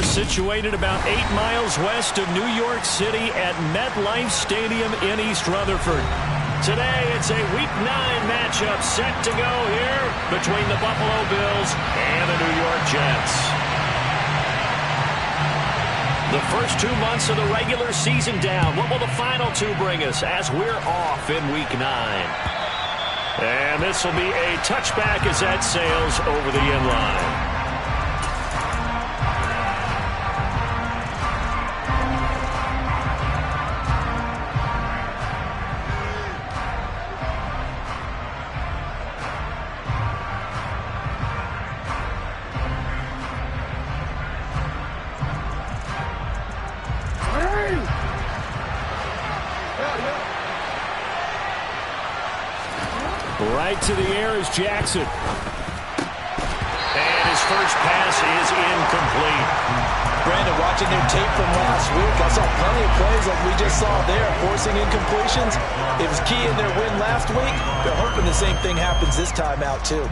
situated about 8 miles west of New York City at MetLife Stadium in East Rutherford. Today, it's a Week 9 matchup set to go here between the Buffalo Bills and the New York Jets. The first 2 months of the regular season down. What will the final 2 bring us as we're off in Week 9? And this will be a touchback as that sails over the end line. Right to the air is Jackson. And his first pass is incomplete. Brandon, watching their tape from last week, I saw plenty of plays like we just saw there, forcing incompletions. It was key in their win last week. They're hoping the same thing happens this time out, too.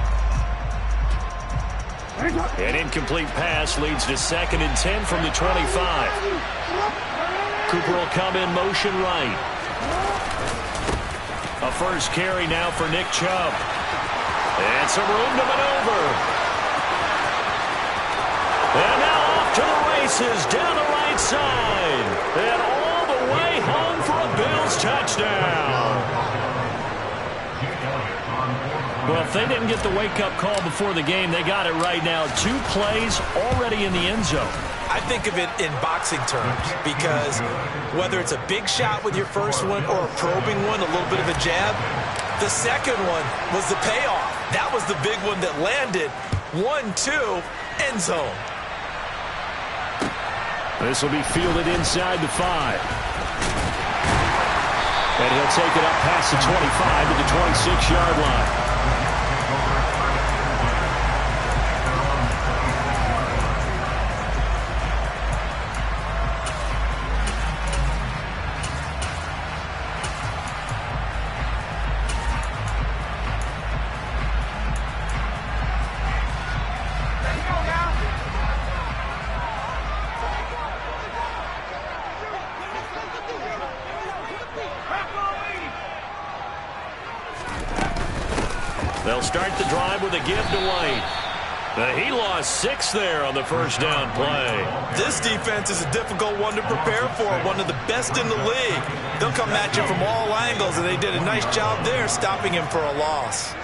An incomplete pass leads to 2nd and 10 from the 25. Cooper will come in motion right. A first carry now for Nick Chubb. And some room to maneuver. And now off to the races down the right side. And all the way home for a Bills touchdown. Well, if they didn't get the wake-up call before the game, they got it right now. 2 plays already in the end zone. I think of it in boxing terms because whether it's a big shot with your first one or a probing one, a little bit of a jab, the second one was the payoff. That was the big one that landed. 1-2, end zone. This will be fielded inside the 5. And he'll take it up past the 25 to the 26-yard line. They'll start the drive with a give to White. He lost 6 there on the first down play. This defense is a difficult one to prepare for, one of the best in the league. They'll come at you from all angles, and they did a nice job there stopping him for a loss.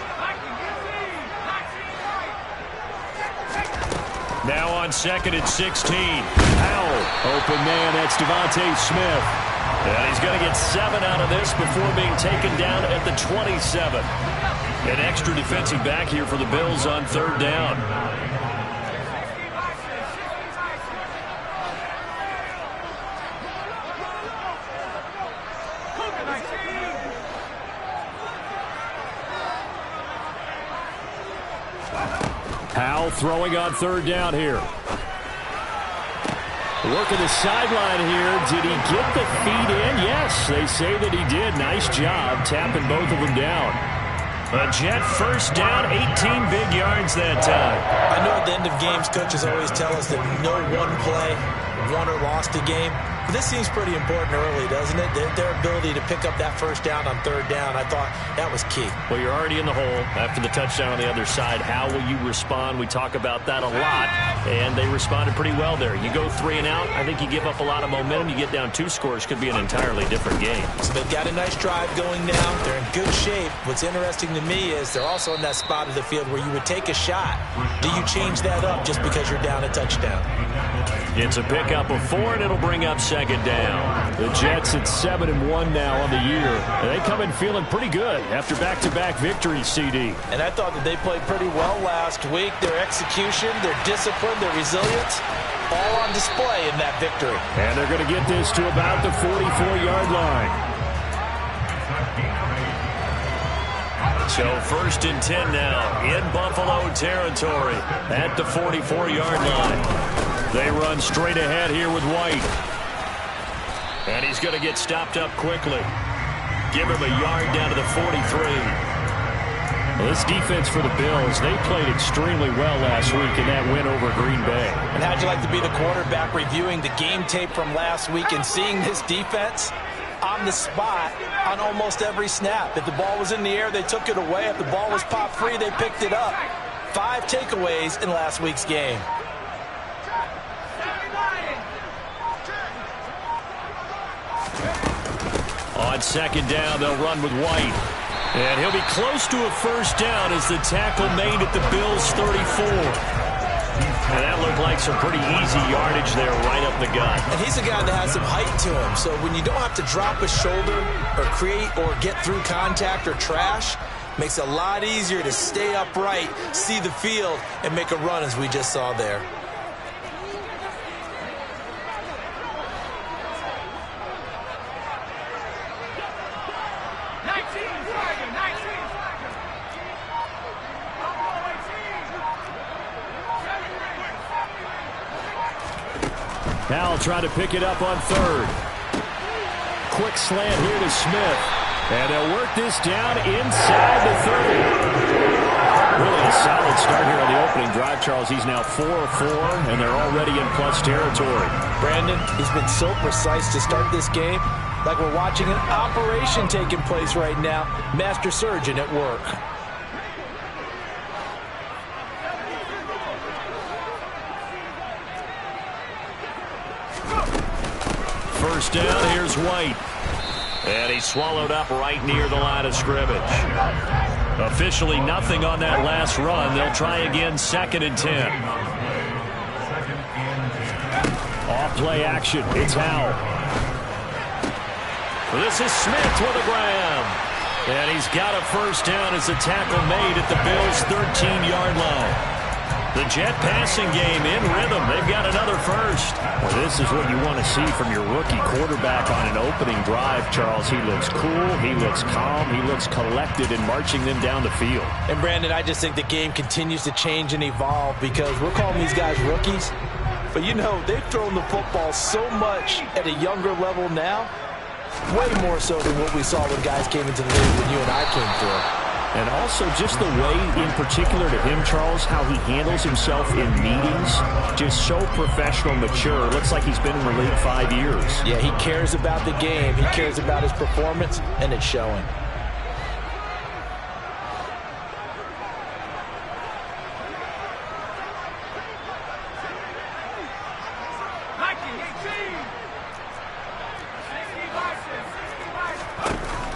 Now on 2nd and 16. Powell, open man, that's Devontae Smith. And he's going to get 7 out of this before being taken down at the 27. An extra defensive back here for the Bills on 3rd down. Powell throwing on 3rd down here. Working the sideline here. Did he get the feet in? Yes, they say that he did. Nice job tapping both of them down. A Jet first down, 18 big yards that time. I know at the end of games, coaches always tell us that no one play won or lost a game. But this seems pretty important early, doesn't it? Their ability to pick up that first down on 3rd down, I thought that was key. Well, you're already in the hole after the touchdown on the other side. How will you respond? We talk about that a lot, and they responded pretty well there. You go 3 and out, I think you give up a lot of momentum. You get down 2 scores, could be an entirely different game. So they've got a nice drive going now. They're in good shape. What's interesting to me is they're also in that spot of the field where you would take a shot. Do you change that up just because you're down a touchdown? It's a pickup of 4, and it'll bring up 2nd down. The Jets at 7-1 now on the year. They come in feeling pretty good after back-to-back victories, CD. And I thought that they played pretty well last week. Their execution, their discipline, their resilience, all on display in that victory. And they're going to get this to about the 44-yard line. So 1st and 10 now in Buffalo territory at the 44-yard line. They run straight ahead here with White. And he's going to get stopped up quickly. Give him a yard down to the 43. Well, this defense for the Bills, they played extremely well last week in that win over Green Bay. And how'd you like to be the quarterback reviewing the game tape from last week and seeing this defense on the spot on almost every snap? If the ball was in the air, they took it away. If the ball was popped free, they picked it up. 5 takeaways in last week's game. On second down, they'll run with White. And he'll be close to a first down as the tackle made at the Bills' 34. And that looked like some pretty easy yardage there right up the gut. And he's a guy that has some height to him. So when you don't have to drop a shoulder or create or get through contact or trash, makes it a lot easier to stay upright, see the field, and make a run as we just saw there. Now try to pick it up on third. Quick slant here to Smith. And they'll work this down inside the 30. Really a solid start here on the opening drive, Charles. He's now 4 of 4, and they're already in plus territory. Brandon, he's been so precise to start this game, like we're watching an operation taking place right now. Master surgeon at work. First down, here's White. And he's swallowed up right near the line of scrimmage. Officially nothing on that last run. They'll try again, 2nd and 10. Off play action, it's Howell. This is Smith with a grab. And he's got a first down as the tackle made at the Bills' 13-yard line. The Jet passing game in rhythm. They've got another first. Well, this is what you want to see from your rookie quarterback on an opening drive, Charles. He looks cool. He looks calm. He looks collected in marching them down the field. And, Brandon, I just think the game continues to change and evolve because we're calling these guys rookies. But, you know, they've thrown the football so much at a younger level now, way more so than what we saw when guys came into the league when you and I came through. And also just the way, in particular to him, Charles, how he handles himself in meetings, just so professional, mature. Looks like he's been in the league 5 years. Yeah, he cares about the game. He cares about his performance, and it's showing.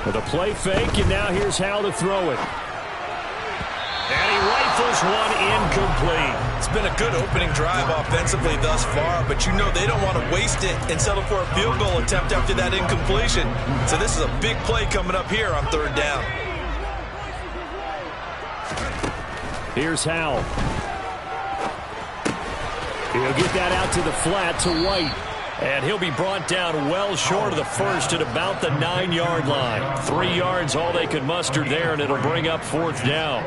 With a play fake, and now here's Howell to throw it. And he rifles one incomplete. It's been a good opening drive offensively thus far, but you know they don't want to waste it and settle for a field goal attempt after that incompletion. So this is a big play coming up here on 3rd down. Here's Howell. He'll get that out to the flat to White. And he'll be brought down well short of the first at about the 9-yard line. 3 yards, all they could muster there, and it'll bring up 4th down.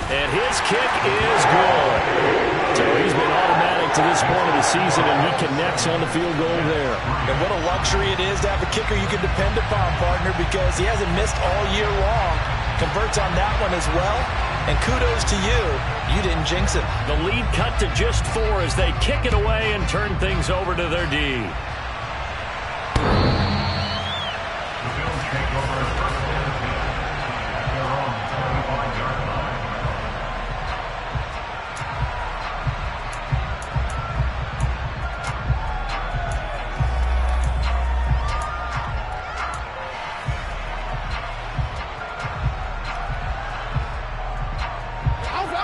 And his kick is good. So he's been automatic to this point of the season, and he connects on the field goal there. And what a luxury it is to have a kicker you can depend upon, partner, because he hasn't missed all year long. Converts on that one as well. And kudos to you. You didn't jinx it. The lead cut to just 4 as they kick it away and turn things over to their D.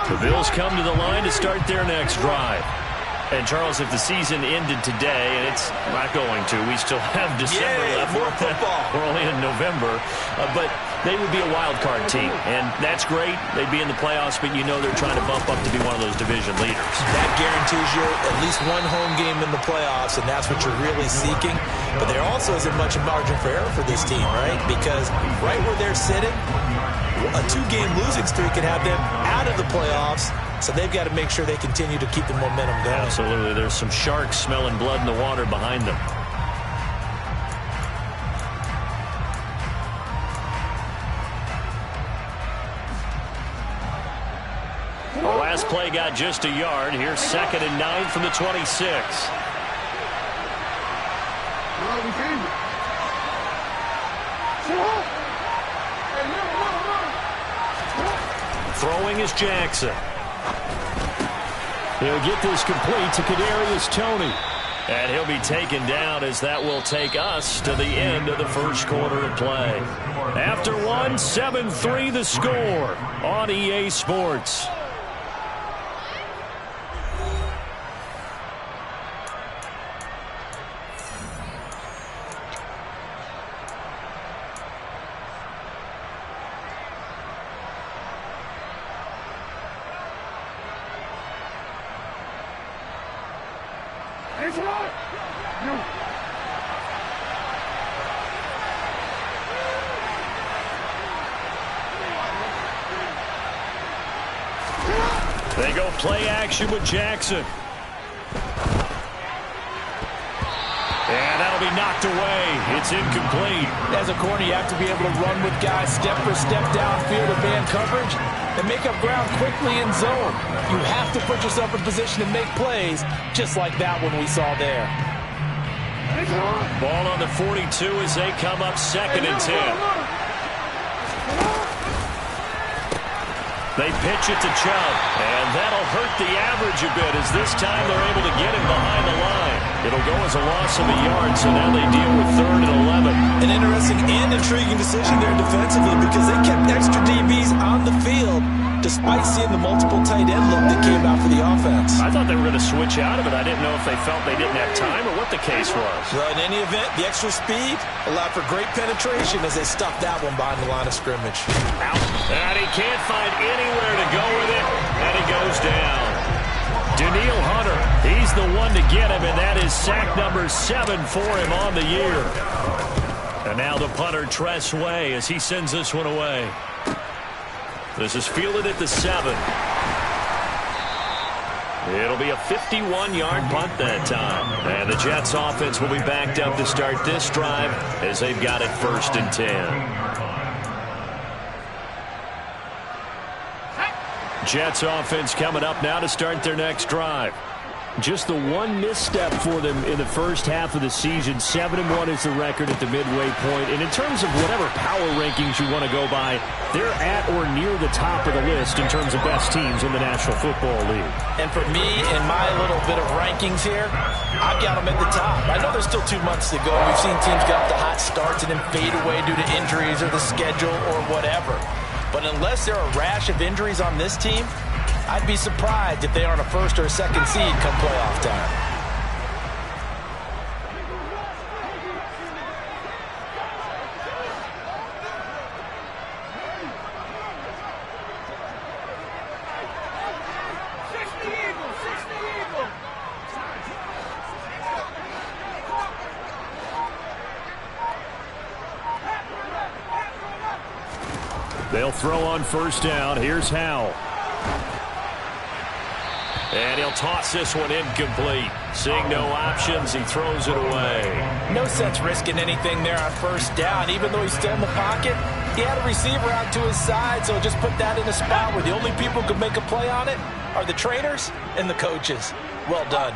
The Bills come to the line to start their next drive. And, Charles, if the season ended today, and it's not going to, we still have December left. More football. We're only in November. But they would be a wild card team, and that's great. They'd be in the playoffs, but you know they're trying to bump up to be one of those division leaders. That guarantees you at least one home game in the playoffs, and that's what you're really seeking. But there also isn't much margin for error for this team, right? Because right where they're sitting, a 2-game losing streak could have them out of the playoffs, so they've got to make sure they continue to keep the momentum going. Absolutely. There's some sharks smelling blood in the water behind them. last play got just a yard. Here's 2nd and 9 from the 26. Throwing is Jackson. He'll get this complete to Kadarius Toney. And he'll be taken down as that will take us to the end of the first quarter of play. After one, 7-3 the score on EA Sports. They go play action with Jackson. And that'll be knocked away. It's incomplete. As a corner, you have to be able to run with guys step for step downfield in man coverage and make up ground quickly in zone. You have to put yourself in position to make plays, just like that one we saw there. Ball on the 42 as they come up 2nd and 10. They pitch it to Chubb, and that'll hurt the average a bit as this time they're able to get him behind the line. It'll go as a loss of a yard, so now they deal with 3rd and 11. An interesting and intriguing decision there defensively because they kept extra DBs on the field despite seeing the multiple tight end look that came out for the offense. I thought they were going to switch out of it. I didn't know if they felt they didn't have time or what the case was. Well, in any event, the extra speed allowed for great penetration as they stuffed that one behind the line of scrimmage. Out. And he can't find anywhere to go with it, and he goes down. Daniil Hunter, he's the one to get him, and that is sack number 7 for him on the year. And now the punter, Tress Way, as he sends this one away. This is fielded at the 7. It'll be a 51-yard punt that time. And the Jets offense will be backed up to start this drive as they've got it 1st and 10. Jets offense coming up now to start their next drive. Just the one misstep for them in the first half of the season. 7-1 is the record at the midway point. And in terms of whatever power rankings you want to go by, they're at or near the top of the list in terms of best teams in the National Football League. And for me, in my little bit of rankings here, I've got them at the top. I know there's still 2 months to go. We've seen teams get off to hot starts and then fade away due to injuries or the schedule or whatever. But unless there are a rash of injuries on this team, I'd be surprised if they aren't a 1st or a 2nd seed come playoff time. They'll throw on 1st down. Here's Howell. And he'll toss this one incomplete. Seeing no options, he throws it away. No sense risking anything there on 1st down. Even though he's still in the pocket, he had a receiver out to his side, so just put that in a spot where the only people who could make a play on it are the trainers and the coaches. Well done.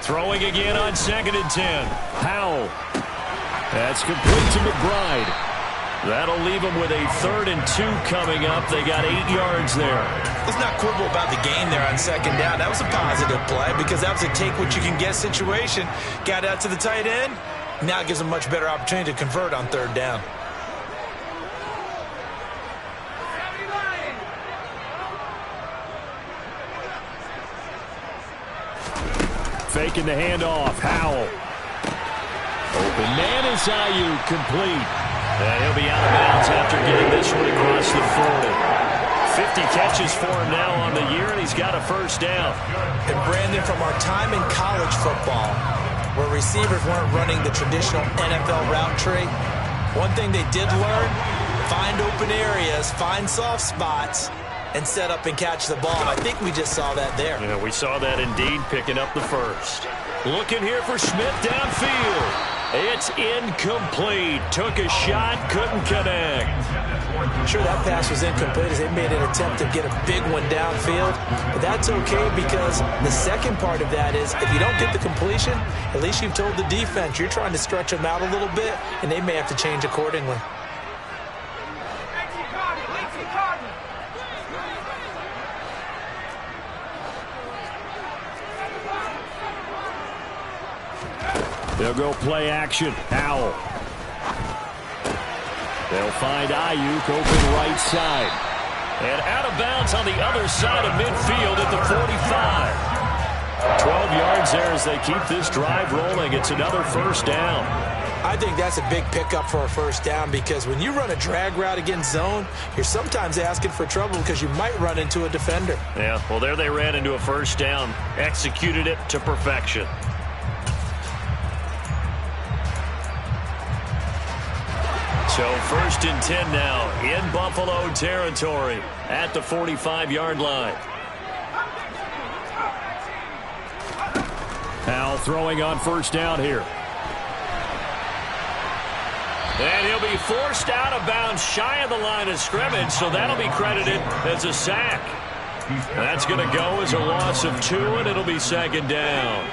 Throwing again on 2nd and 10. Howell. That's complete to McBride. That'll leave them with a 3rd and 2 coming up. They got 8 yards there. Let's not quibble about the gain there on 2nd down. That was a positive play because that was a take-what-you-can-get situation. Got out to the tight end. Now it gives them a much better opportunity to convert on 3rd down. Faking the handoff. Howell. Open man is Ayuk, complete. And he'll be out of bounds after getting this one across the 40. 50 catches for him now on the year, and he's got a 1st down. And Brandon, from our time in college football, where receivers weren't running the traditional NFL route tree, one thing they did learn, find open areas, find soft spots, and set up and catch the ball. And I think we just saw that there. Yeah, we saw that indeed, picking up the first. Looking here for Smith downfield. It's incomplete. Took a shot, couldn't connect. Sure, that pass was incomplete as they made an attempt to get a big one downfield. But that's okay because the second part of that is if you don't get the completion, at least you've told the defense you're trying to stretch them out a little bit, and they may have to change accordingly. They'll go play action. Howell. They'll find Ayuk open right side. And out of bounds on the other side of midfield at the 45. 12 yards there as they keep this drive rolling. It's another first down. I think that's a big pickup for a first down because when you run a drag route against zone, you're sometimes asking for trouble because you might run into a defender. Yeah, well, there they ran into a first down. Executed it to perfection. So first and 10 now in Buffalo territory at the 45-yard line. Howell throwing on first down here. And he'll be forced out of bounds shy of the line of scrimmage, so that'll be credited as a sack. That's going to go as a loss of 2, and it'll be second down.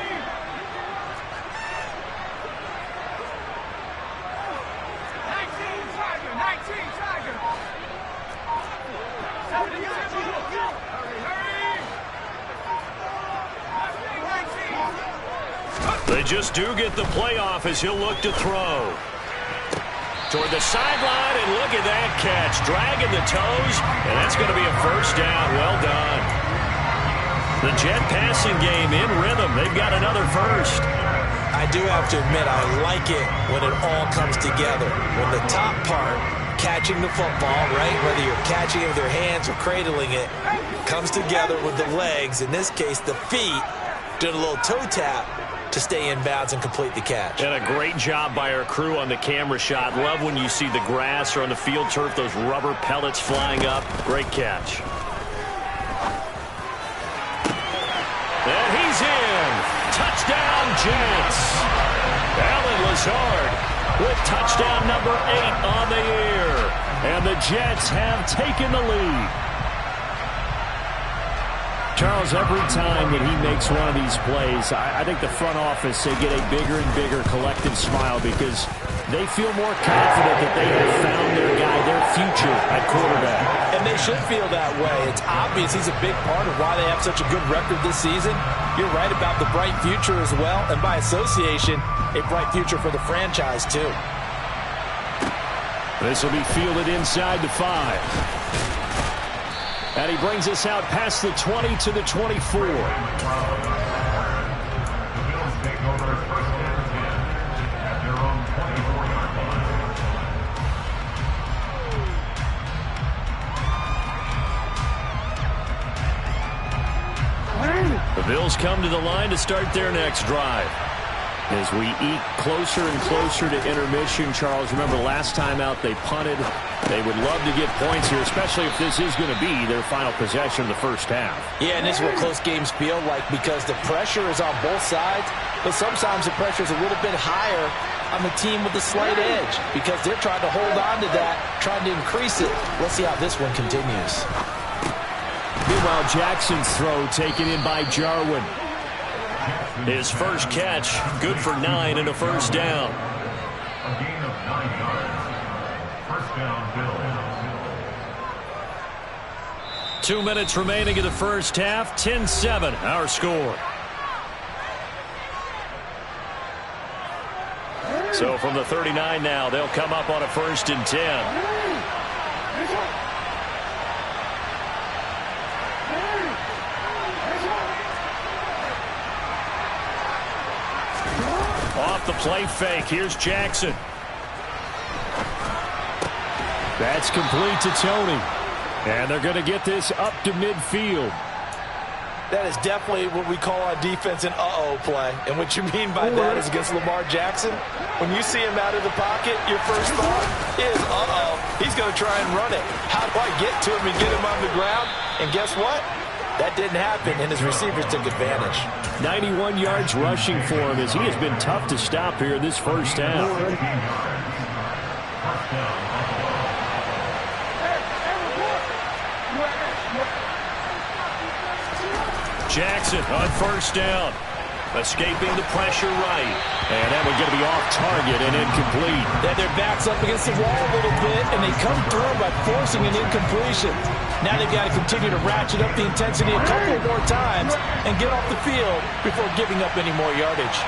They just do get the playoff as he'll look to throw. Toward the sideline, and look at that catch. Dragging the toes, and that's going to be a first down. Well done. The Jet passing game in rhythm. They've got another first. I do have to admit, I like it when it all comes together. When the top part, catching the football, right, whether you're catching it with your hands or cradling it, comes together with the legs, in this case the feet, doing a little toe tap to stay in bounds and complete the catch. And a great job by our crew on the camera shot. Love when you see the grass or on the field turf, those rubber pellets flying up. Great catch. And he's in. Touchdown, Jets. Allen Lazard with touchdown number 8 on the year. And the Jets have taken the lead. Charles, every time that he makes one of these plays, I think the front office, they get a bigger and bigger collective smile because they feel more confident that they have found their guy, their future at quarterback. And they should feel that way. It's obvious he's a big part of why they have such a good record this season. You're right about the bright future as well, and by association, a bright future for the franchise too. This will be fielded inside the 5. And he brings us out past the 20 to the 24. The Bills come to the line to start their next drive. As we eke closer and closer to intermission, Charles, remember last time out they punted. They would love to get points here, especially if this is going to be their final possession of the first half. Yeah, and this is what close games feel like because the pressure is on both sides, but sometimes the pressure is a little bit higher on the team with the slight edge because they're trying to hold on to that, trying to increase it. Let's see how this one continues. Meanwhile, Jackson's throw taken in by Jarwin. His first catch, good for 9 and a first down. A gain of 9 yards. First down, Bills. 2 minutes remaining in the first half. 10-7, our score. So from the 39 now, they'll come up on a first and 10. Off the play fake. Here's Jackson. That's complete to Tony. And they're going to get this up to midfield. That is definitely what we call on defense an uh-oh play. And what you mean by that is against Lamar Jackson, when you see him out of the pocket, your first thought is, uh-oh, he's going to try and run it. How do I get to him and get him on the ground? And guess what? That didn't happen, and his receivers took advantage. 91 yards rushing for him as he has been tough to stop here this first half. Jackson on first down. Escaping the pressure right. And that one going to be off target and incomplete. Then their back's up against the wall a little bit, and they come through by forcing an incompletion. Now they've got to continue to ratchet up the intensity a couple more times and get off the field before giving up any more yardage.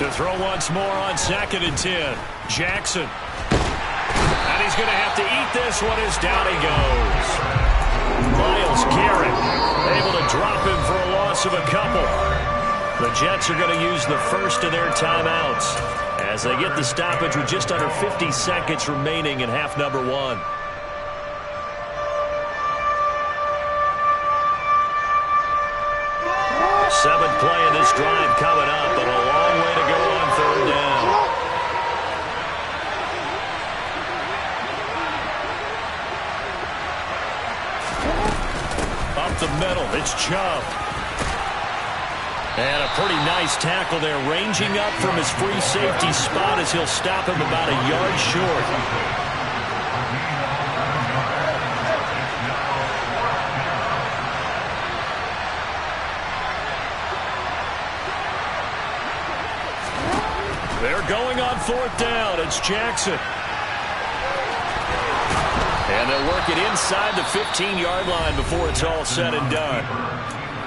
To throw once more on 2nd and 10. Jackson. And he's going to have to eat this one as down he goes. Myles Garrett able to drop him for a loss of a couple. The Jets are going to use the first of their timeouts as they get the stoppage with just under 50 seconds remaining in half number 1. Seventh play of this drive coming up, but a long way to go on 3rd down. Up the middle, it's Chubb. And a pretty nice tackle there, ranging up from his free safety spot as he'll stop him about a yard short. They're going on 4th down. It's Jackson. And they'll work it inside the 15-yard line before it's all said and done.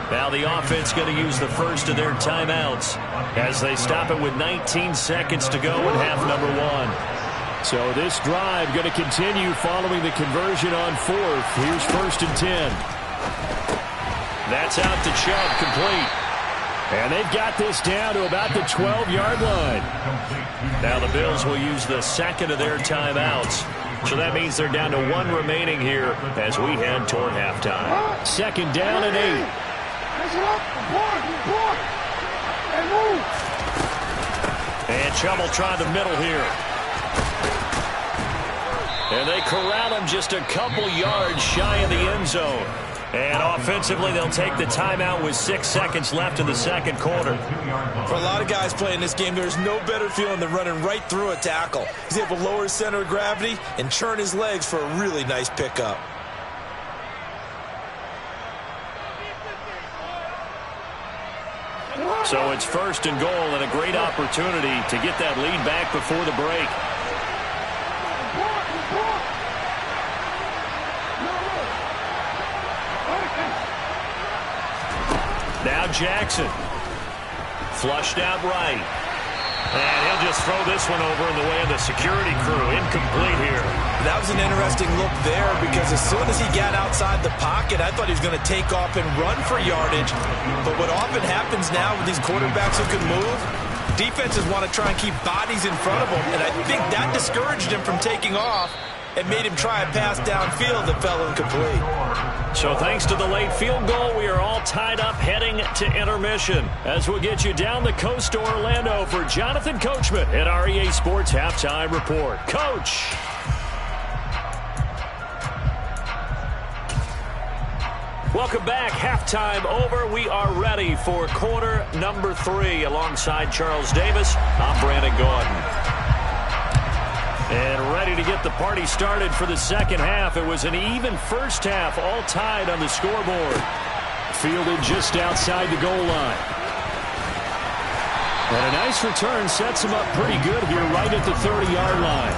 Now the offense going to use the first of their timeouts as they stop it with 19 seconds to go in half number 1. So this drive going to continue following the conversion on 4th. Here's 1st and 10. That's out to Chubb, complete. And they've got this down to about the 12-yard line. Now the Bills will use the second of their timeouts. So that means they're down to 1 remaining here as we head toward halftime. 2nd down and 8. And Chubb will try the middle here. And they corral him just a couple yards shy of the end zone. And offensively, they'll take the timeout with 6 seconds left in the 2nd quarter. For a lot of guys playing this game, there's no better feeling than running right through a tackle. He's able to lower his center of gravity and churn his legs for a really nice pickup. So it's 1st and goal and a great opportunity to get that lead back before the break. Now Jackson. Flushed out right. And he'll just throw this one over in the way of the security crew. Incomplete here. That was an interesting look there because as soon as he got outside the pocket, I thought he was going to take off and run for yardage. But what often happens now with these quarterbacks who can move, defenses want to try and keep bodies in front of them. And I think that discouraged him from taking off and made him try a pass downfield that fell incomplete. So thanks to the late field goal, we are all tied up heading to intermission as we'll get you down the coast to Orlando for Jonathan Coachman at our EA Sports Halftime Report. Coach! Welcome back. Halftime over. We are ready for quarter number 3 alongside Charles Davis. I'm Brandon Gordon. And ready to get the party started for the 2nd half. It was an even first half, all tied on the scoreboard. Fielded just outside the goal line. And a nice return sets him up pretty good here right at the 30-yard line.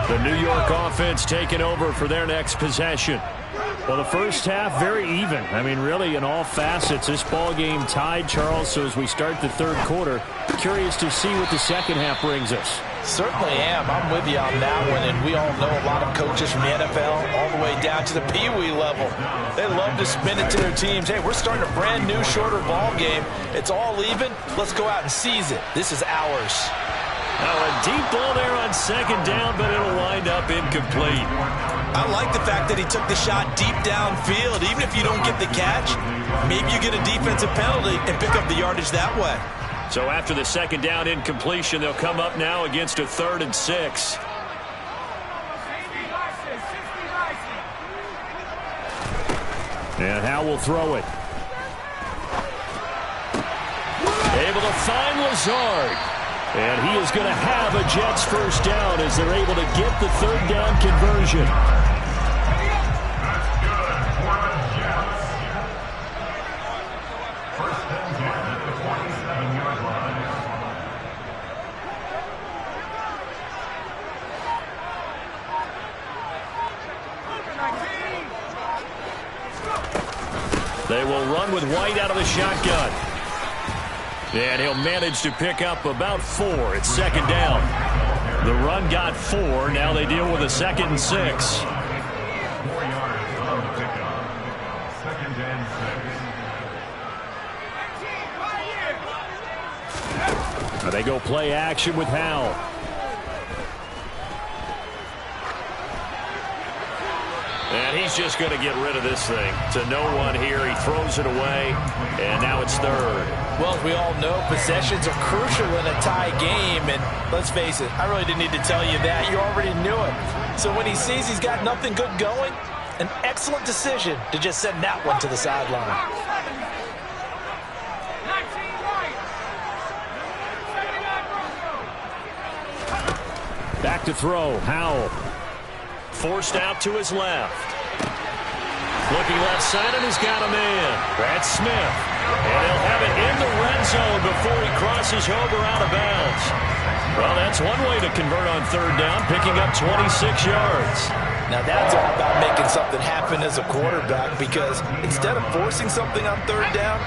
The New York offense taking over for their next possession. Well, the first half, very even. I mean, really, in all facets, this ball game tied, Charles. So as we start the 3rd quarter, curious to see what the 2nd half brings us. Certainly am. I'm with you on that one, and we all know a lot of coaches from the NFL all the way down to the Pee-wee level. They love to spin it to their teams. Hey, we're starting a brand new, shorter ball game. It's all even. Let's go out and seize it. This is ours. Now a deep ball there on second down, but it'll wind up incomplete. I like the fact that he took the shot deep downfield. Even if you don't get the catch, maybe you get a defensive penalty and pick up the yardage that way. So after the second down incompletion, they'll come up now against a 3rd and 6. And Howe will throw it. Able to find Lazard. And he is going to have a Jets first down as they're able to get the 3rd down conversion. They will run with White out of the shotgun. And he'll manage to pick up about 4. It's second down. The run got 4. Now they deal with a 2nd and 6. 4 yards on the pickup. 2nd and 6. They go play action with Howe. And he's just going to get rid of this thing. To no one here. He throws it away. And now it's 3rd. Well, as we all know, possessions are crucial in a tie game. And let's face it, I really didn't need to tell you that. You already knew it. So when he sees he's got nothing good going, an excellent decision to just send that one to the sideline. Back to throw. Howell. Forced out to his left. Looking left side, and he's got a man. That's Smith. And he'll have it in the red zone before he crosses over out of bounds. Well, that's one way to convert on 3rd down, picking up 26 yards. Now that's all about making something happen as a quarterback, because instead of forcing something on 3rd down,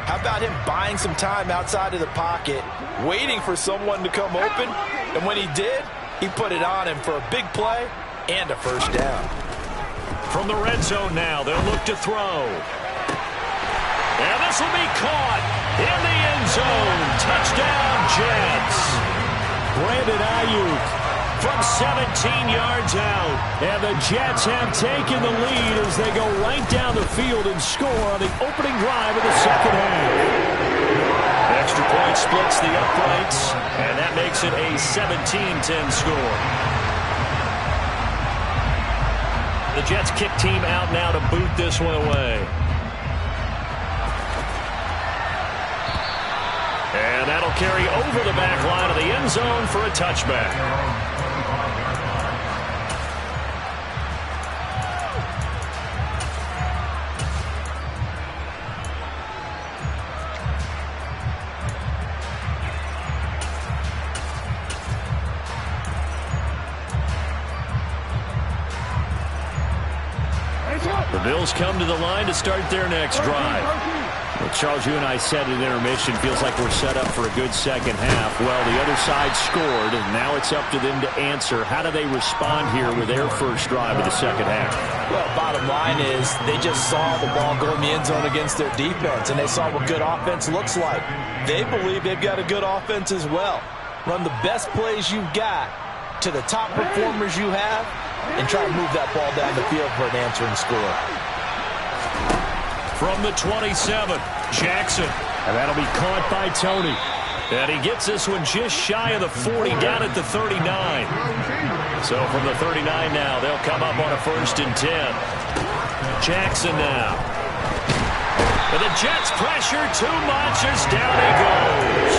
how about him buying some time outside of the pocket, waiting for someone to come open, and when he did, he put it on him for a big play and a first down. From the red zone now, they'll look to throw. And this will be caught in the end zone. Touchdown, Jets. Brandon Ayuk from 17 yards out. And the Jets have taken the lead as they go right down the field and score on the opening drive of the second half. Extra point splits the uprights, and that makes it a 17-10 score. The Jets kick team out now to boot this one away. And that'll carry over the back line of the end zone for a touchback. The Bills come to the line to start their next drive. Well, Charles, you and I said at intermission, feels like we're set up for a good second half. Well, the other side scored, and now it's up to them to answer. How do they respond here with their first drive of the second half? Well, bottom line is they just saw the ball go in the end zone against their defense, and they saw what good offense looks like. They believe they've got a good offense as well. Run the best plays you've got to the top performers you have, and try to move that ball down the field for an answering score. From the 27, Jackson. And that'll be caught by Tony. And he gets this one just shy of the 40, down at the 39. So from the 39 now, they'll come up on a 1st and 10. Jackson now. But the Jets pressure too much as down he goes.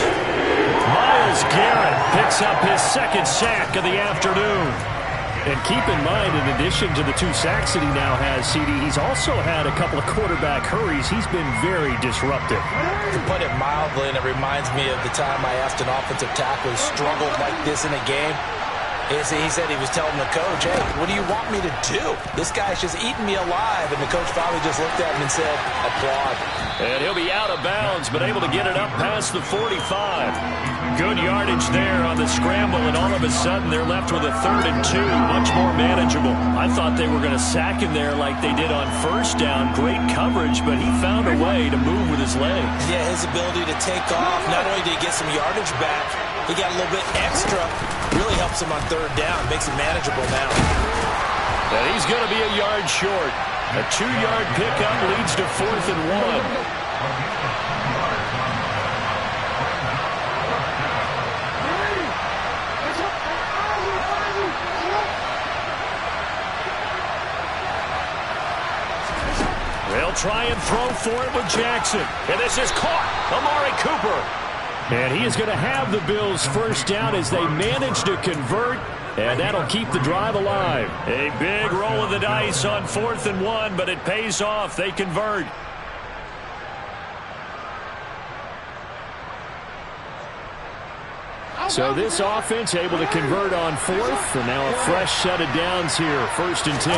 Myles Garrett picks up his 2nd sack of the afternoon. And keep in mind, in addition to the 2 sacks that he now has, CD, he's also had a couple of quarterback hurries. He's been very disruptive. To put it mildly, and it reminds me of the time I asked an offensive tackle who struggled like this in a game. He said he was telling the coach, hey, what do you want me to do? This guy's just eating me alive. And the coach finally just looked at him and said, applaud. And he'll be out of bounds, but able to get it up past the 45. Good yardage there on the scramble, and all of a sudden they're left with a 3rd and 2, much more manageable. I thought they were going to sack him there like they did on first down. Great coverage, but he found a way to move with his legs. Yeah, his ability to take off, not only did he get some yardage back, he got a little bit extra. Really helps him on 3rd down, makes it manageable now. And he's going to be a yard short. A 2-yard pickup leads to 4th and 1. They'll try and throw for it with Jackson. And this is caught. Amari Cooper. And he is going to have the Bills' first down as they manage to convert. And that'll keep the drive alive. A big roll of the dice on 4th and 1, but it pays off. They convert. So this offense able to convert on 4th. And now a fresh set of downs here. 1st and 10.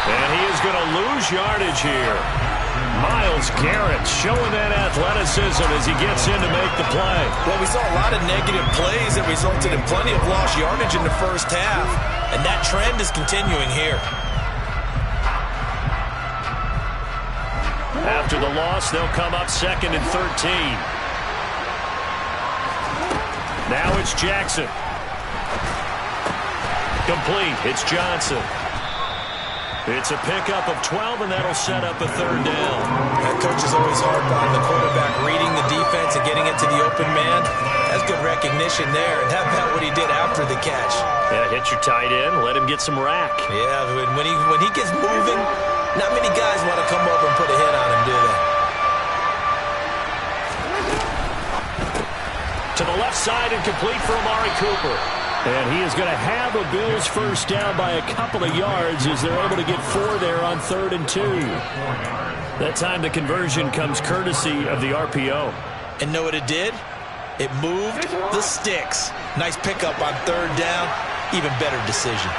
And he is going to lose yardage here. Myles Garrett showing that athleticism as he gets in to make the play. Well, we saw a lot of negative plays that resulted in plenty of lost yardage in the first half, and that trend is continuing here. After the loss, they'll come up 2nd and 13. Now it's Jackson. Complete. It's Johnson. It's a pickup of 12, and that'll set up a 3rd down. That coach is always hard on the quarterback, reading the defense and getting it to the open man. That's good recognition there. And how about what he did after the catch? Yeah, hit your tight end, let him get some rack. Yeah, when he gets moving, not many guys want to come over and put a hit on him, do they? To the left side and complete for Amari Cooper. And he is going to have a Bills first down by a couple of yards as they're able to get 4 there on 3rd and 2. That time the conversion comes courtesy of the RPO. And know what it did? It moved the sticks. Nice pickup on 3rd down. Even better decision.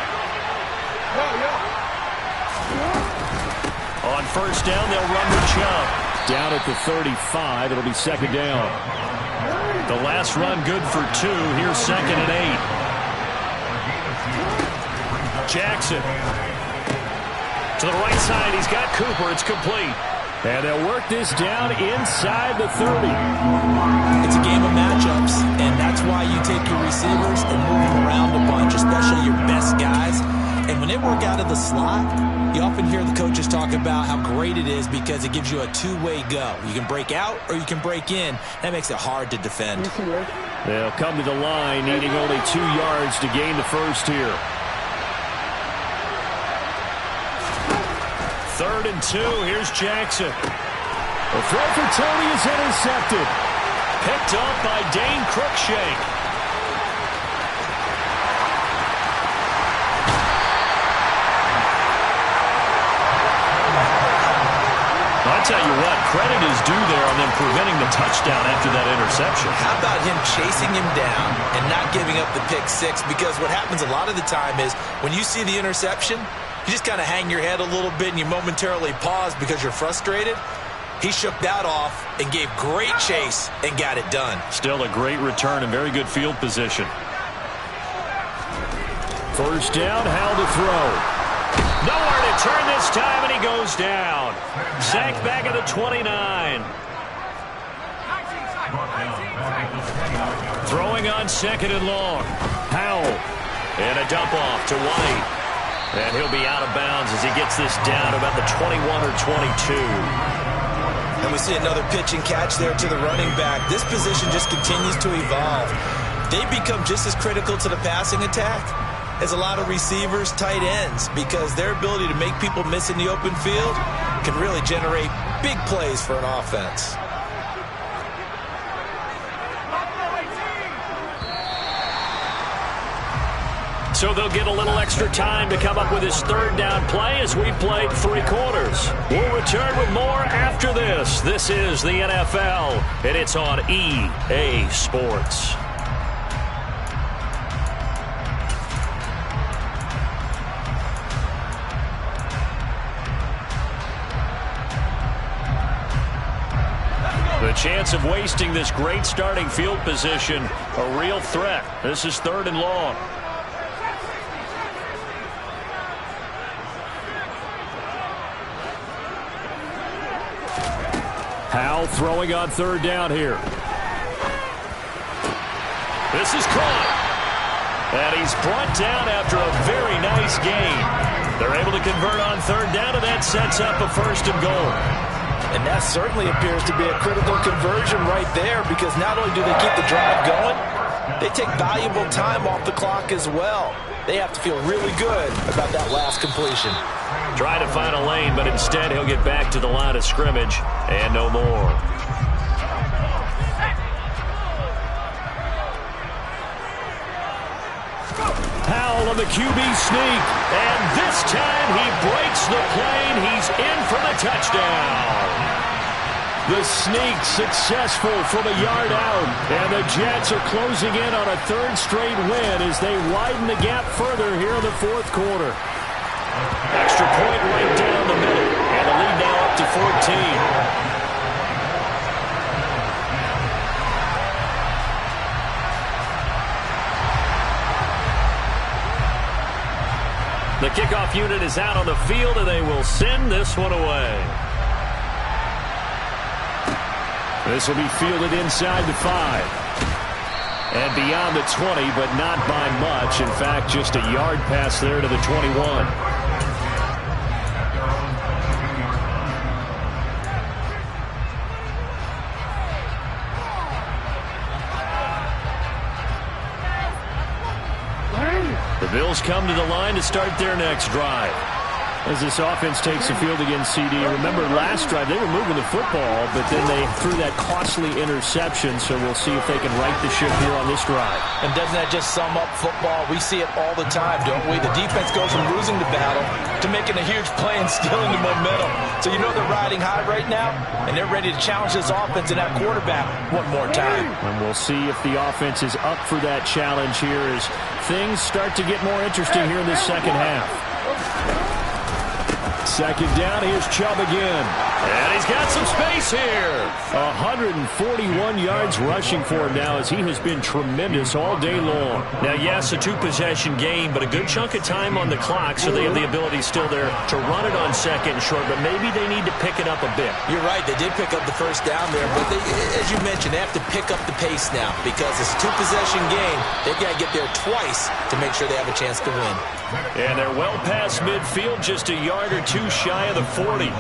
On first down, they'll run the jump. Down at the 35, it'll be 2nd down. The last run good for 2. Here's 2nd and 8. Jackson. To the right side, he's got Cooper. It's complete. And they'll work this down inside the 30. It's a game of matchups, and that's why you take your receivers and move them around a bunch, especially your best guys. And when they work out of the slot, you often hear the coaches talk about how great it is because it gives you a two-way go. You can break out or you can break in. That makes it hard to defend. They'll come to the line, needing only 2 yards to gain the first here. 3rd and 2. Here's Jackson. The throw for Tony is intercepted. Picked up by Dane Cruikshank. I'll tell you what, credit is due there on them preventing the touchdown after that interception. How about him chasing him down and not giving up the pick 6? Because what happens a lot of the time is when you see the interception, you just kind of hang your head a little bit and you momentarily pause because you're frustrated. He shook that off and gave great chase and got it done. Still a great return and very good field position. First down, how to throw. Nowhere to turn this time, and he goes down. Sacked back at the 29. Throwing on 2nd and long. Howell. And a dump off to White. And he'll be out of bounds as he gets this down about the 21 or 22. And we see another pitch and catch there to the running back. This position just continues to evolve. They become just as critical to the passing attack as a lot of receivers, tight ends, because their ability to make people miss in the open field can really generate big plays for an offense. So they'll get a little extra time to come up with his 3rd down play as we've played 3 quarters. We'll return with more after this. This is the NFL, and it's on EA Sports. chance of wasting this great starting field position a real threat. This is 3rd and long. Howell throwing on 3rd down here. This is caught. And he's brought down after a very nice gain. They're able to convert on 3rd down, and that sets up a 1st and goal. And that certainly appears to be a critical conversion right there, because not only do they keep the drive going, they take valuable time off the clock as well. They have to feel really good about that last completion. Try to find a lane, but instead he'll get back to the line of scrimmage and no more. Howell on the QB sneak, and this time he breaks the plane. He's in for the touchdown. The sneak successful from a yard out, and the Jets are closing in on a 3rd straight win as they widen the gap further here in the 4th quarter. Extra point right down the middle, and the lead now up to 14. The kickoff unit is out on the field, and they will send this one away. This will be fielded inside the 5. And beyond the 20, but not by much. In fact, just a yard pass there to the 21. The Bills come to the line to start their next drive. As this offense takes the field against CD. Remember last drive they were moving the football, but then they threw that costly interception, so we'll see if they can right the ship here on this drive. And doesn't that just sum up football? We see it all the time, don't we? The defense goes from losing the battle to making a huge play and stealing the momentum. So you know they're riding high right now, and they're ready to challenge this offense and that quarterback one more time. And we'll see if the offense is up for that challenge here as things start to get more interesting here in this second half. 2nd down, here's Chubb again. And he's got some space here. 141 yards rushing for him now as he has been tremendous all day long. Now, yes, a 2-possession game, but a good chunk of time on the clock, so they have the ability still there to run it on 2nd and short, but maybe they need to pick it up a bit. You're right. They did pick up the 1st down there, but they, as you mentioned, they have to pick up the pace now because it's a 2-possession game. They've got to get there twice to make sure they have a chance to win. And they're well past midfield, just a yard or 2 shy of the 40.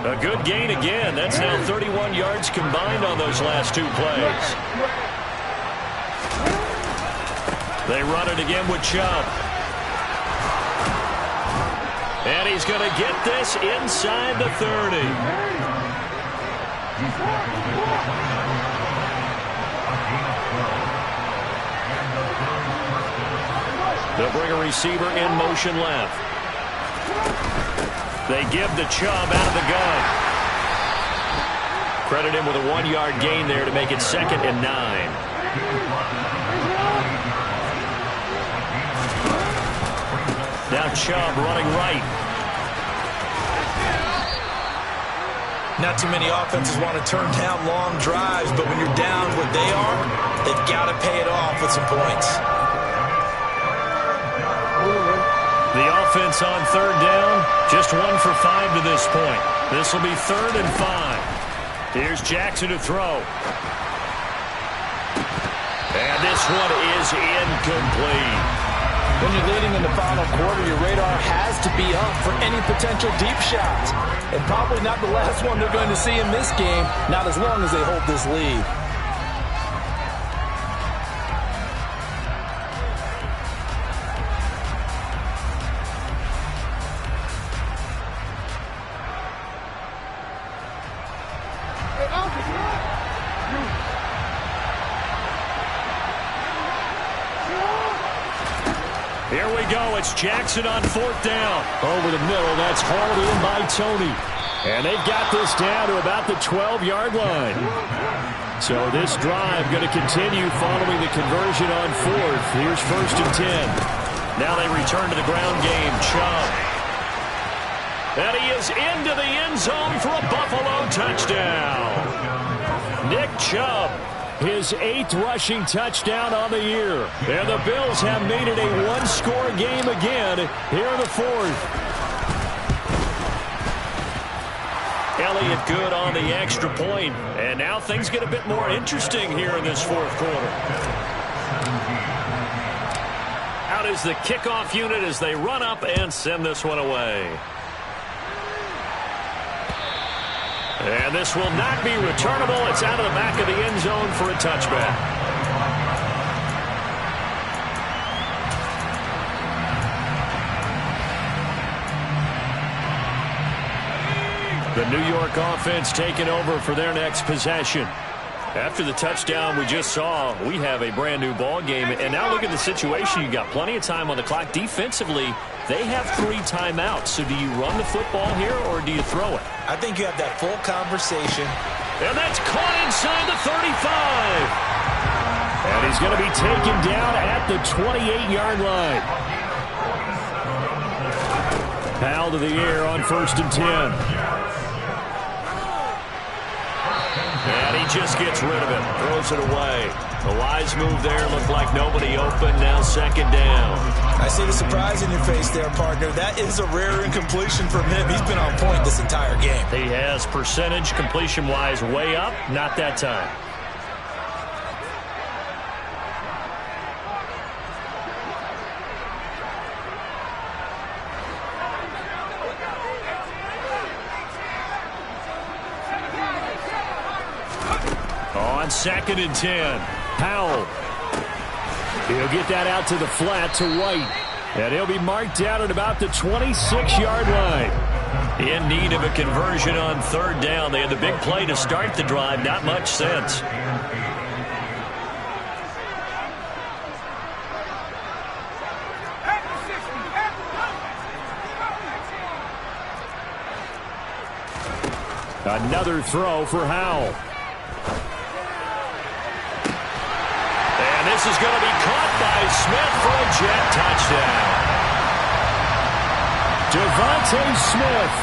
A good gain again. That's now 31 yards combined on those last 2 plays. They run it again with Chubb. And he's going to get this inside the 30. They'll bring a receiver in motion left. They give the Chubb out of the gun. Credit him with a 1-yard gain there to make it 2nd and 9. Now Chubb running right. Not too many offenses want to turn down long drives, but when you're down what they are, they've got to pay it off with some points. The offense on 3rd down, just 1 for 5 to this point. This will be 3rd and 5. Here's Jackson to throw. And this one is incomplete. When you're leading in the final quarter, your radar has to be up for any potential deep shots. And probably not the last one they're going to see in this game, not as long as they hold this lead. Here we go. It's Jackson on 4th down. Over the middle. That's hauled in by Tony. And they've got this down to about the 12-yard line. So this drive going to continue following the conversion on 4th. Here's 1st and 10. Now they return to the ground game. Chubb. And he is into the end zone for a Buffalo touchdown. Nick Chubb, his 8th rushing touchdown on the year. And the Bills have made it a one-score game again here in the 4th. Elliott good on the extra point. And now things get a bit more interesting here in this 4th quarter. Out is the kickoff unit as they run up and send this one away. And this will not be returnable. It's out of the back of the end zone for a touchback. The New York offense taking over for their next possession. After the touchdown we just saw, we have a brand new ball game. And now look at the situation. You got plenty of time on the clock. Defensively, they have 3 timeouts. So do you run the football here or do you throw it? I think you have that full conversation. And that's caught inside the 35. And he's going to be taken down at the 28-yard line. Powell to the air on 1st and 10. And he just gets rid of it, throws it away. A wise move there, looked like nobody open, now 2nd down. I see the surprise in your face there, partner. That is a rare incompletion from him. He's been on point this entire game. He has percentage completion-wise way up, not that time. On 2nd and 10, Powell. He'll get that out to the flat to White. And he'll be marked down at about the 26-yard line. In need of a conversion on 3rd down. They had the big play to start the drive. Not much sense. Another throw for Howell. This is going to be caught by Smith for a Jet touchdown. Devontae Smith,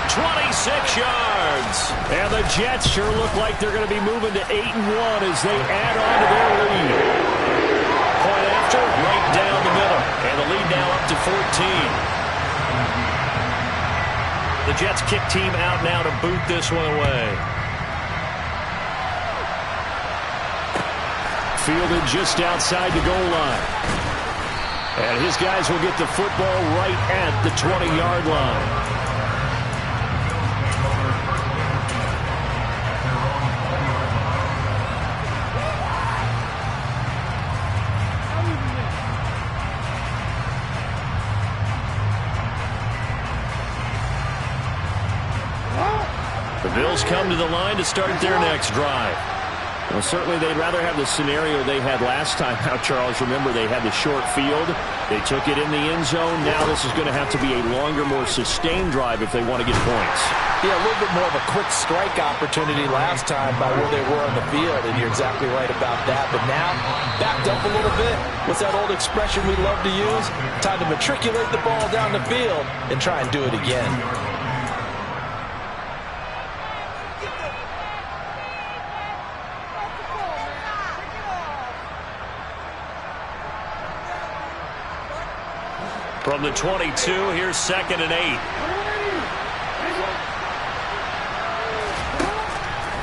26 yards. And the Jets sure look like they're going to be moving to 8-1 as they add on to their lead. Point after, right down the middle. And the lead now up to 14. The Jets kick team out now to boot this one away. Fielded just outside the goal line. And his guys will get the football right at the 20-yard line. The Bills come to the line to start their next drive. Well, certainly they'd rather have the scenario they had last time out, Charles. Remember, they had the short field. They took it in the end zone. Now this is going to have to be a longer, more sustained drive if they want to get points. Yeah, a little bit more of a quick strike opportunity last time by where they were on the field, and you're exactly right about that. But now, backed up a little bit. What's that old expression we love to use? Time to matriculate the ball down the field and try and do it again. From the 22, here's 2nd and 8.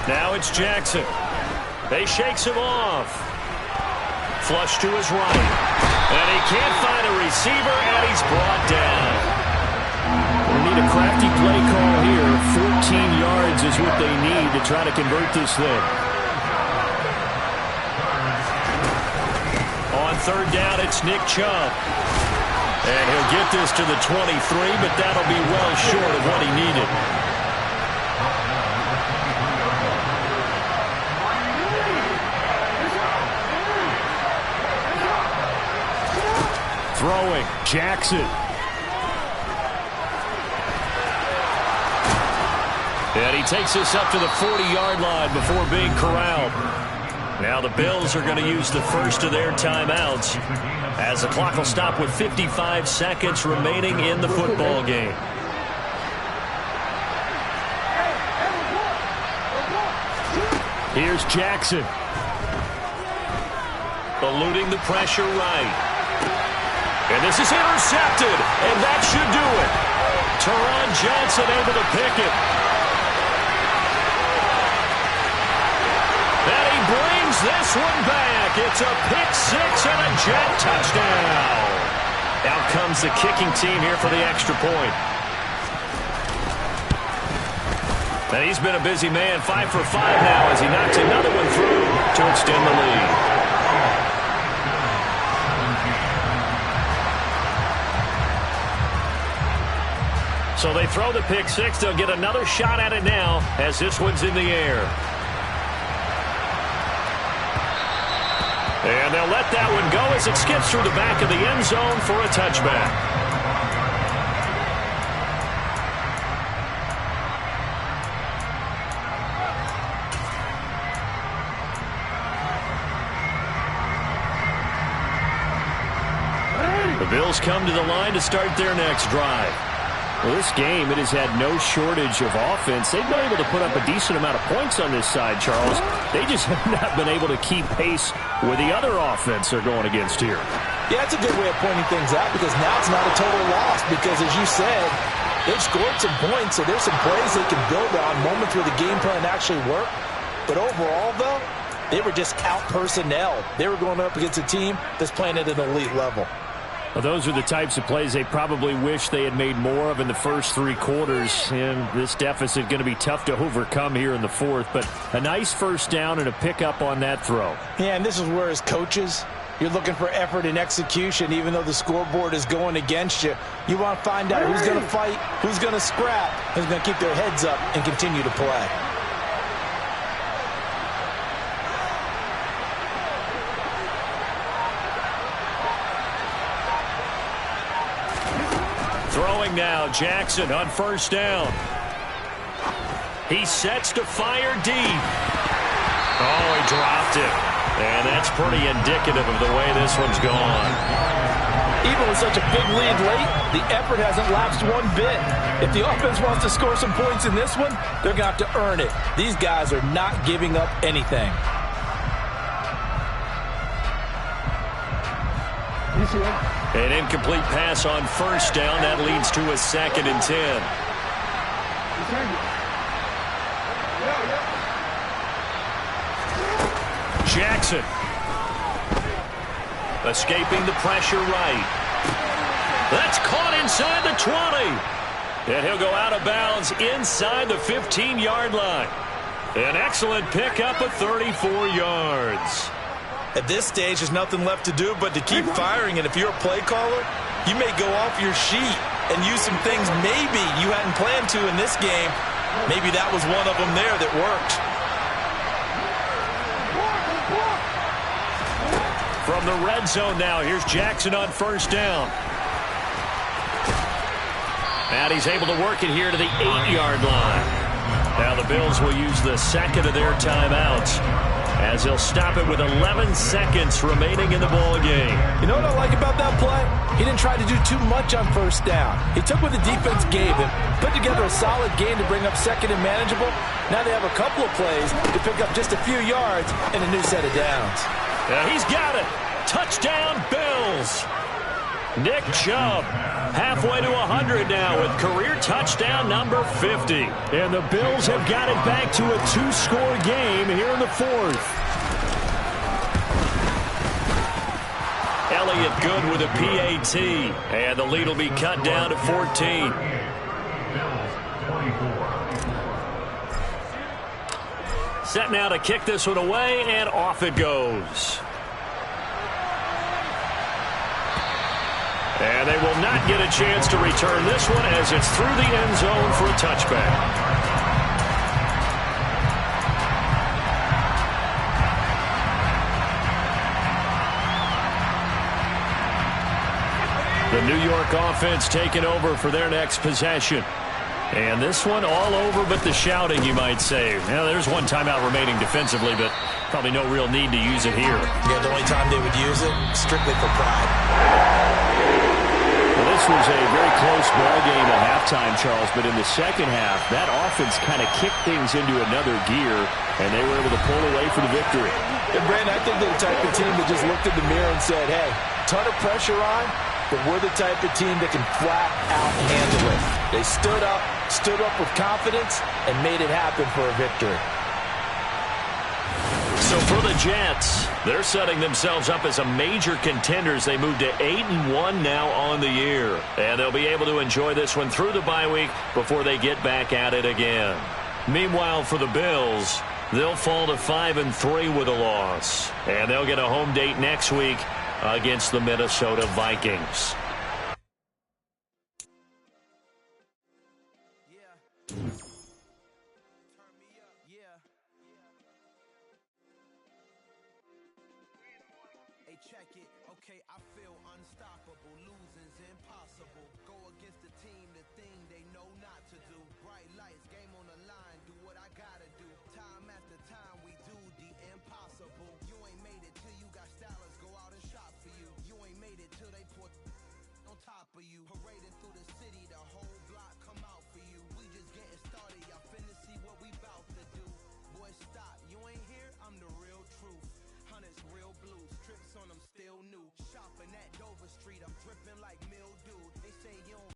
Now it's Jackson. They shakes him off. Flush to his right. And he can't find a receiver, and he's brought down. We need a crafty play call here. 14 yards is what they need to try to convert this thing. On 3rd down, it's Nick Chubb. And he'll get this to the 23, but that'll be well short of what he needed. Throwing, Jackson. And he takes this up to the 40-yard line before being corralled. Now the Bills are going to use the first of their timeouts as the clock will stop with 55 seconds remaining in the football game. Here's Jackson. Eluding the pressure right. And this is intercepted, and that should do it. Teron Johnson able to pick it. And he brings this one back. It's a pick six and a Jet touchdown. Out comes the kicking team here for the extra point. And he's been a busy man, 5 for 5 now as he knocks another one through to extend the lead. So they throw the pick six. They'll get another shot at it now as this one's in the air. And they'll let that one go as it skips through the back of the end zone for a touchback. The Bills come to the line to start their next drive. Well, this game, it has had no shortage of offense. They've been able to put up a decent amount of points on this side, Charles. They just have not been able to keep pace with the other offense they're going against here. Yeah, that's a good way of pointing things out because now it's not a total loss because, as you said, they've scored some points, so there's some plays they can build on, moments where the game plan actually worked. But overall, though, they were just out personnel. They were going up against a team that's playing at an elite level. Well, those are the types of plays they probably wish they had made more of in the first 3 quarters. And this deficit going to be tough to overcome here in the fourth. But a nice first down and a pickup on that throw. Yeah, and this is where as coaches, you're looking for effort and execution. Even though the scoreboard is going against you, you want to find out who's going to fight, who's going to scrap, who's going to keep their heads up and continue to play. Throwing now, Jackson on first down. He sets to fire deep. Oh, he dropped it. And that's pretty indicative of the way this one's gone. Even with such a big lead late, the effort hasn't lapsed one bit. If the offense wants to score some points in this one, they're going to have to earn it. These guys are not giving up anything. An incomplete pass on first down. That leads to a 2nd and 10. Jackson. Escaping the pressure right. That's caught inside the 20. And he'll go out of bounds inside the 15-yard line. An excellent pickup of 34 yards. At this stage, there's nothing left to do but to keep firing. And if you're a play caller, you may go off your sheet and use some things maybe you hadn't planned to in this game. Maybe that was one of them there that worked. From the red zone now, here's Jackson on first down. And he's able to work it here to the 8-yard line. Now the Bills will use the second of their timeouts, as he'll stop it with 11 seconds remaining in the ball game. You know what I like about that play? He didn't try to do too much on first down. He took what the defense gave him, put together a solid game to bring up second and manageable. Now they have a couple of plays to pick up just a few yards and a new set of downs. Yeah, he's got it. Touchdown, Bills. Nick Chubb halfway to 100 now with career touchdown number 50. And the Bills have got it back to a 2-score game here in the fourth. Elliott good with a PAT. And the lead will be cut down to 14. Set now to kick this one away, and off it goes. And they will not get a chance to return this one as it's through the end zone for a touchback. The New York offense taking over for their next possession. And this one all over but the shouting, you might say. Now, there's one timeout remaining defensively, but probably no real need to use it here. Yeah, the only time they would use it, strictly for pride. This was a very close ball game at halftime, Charles, but in the second half, that offense kind of kicked things into another gear, and they were able to pull away for the victory. And Brandon, I think they're the type of team that just looked in the mirror and said, hey, ton of pressure on, but we're the type of team that can flat out handle it. They stood up with confidence, and made it happen for a victory. So for the Jets, they're setting themselves up as a major contenders. They move to 8-1 now on the year. And they'll be able to enjoy this one through the bye week before they get back at it again. Meanwhile, for the Bills, they'll fall to 5-3 with a loss. And they'll get a home date next week against the Minnesota Vikings. Check it, okay, I feel unstoppable, losing's impossible, go against the team, the thing they know not to do, bright lights, game on the line, do what I gotta do, time after time we do the impossible, you ain't made it till you got stylers go out and shop for you, you ain't made it till they put on top of you, parading through the city,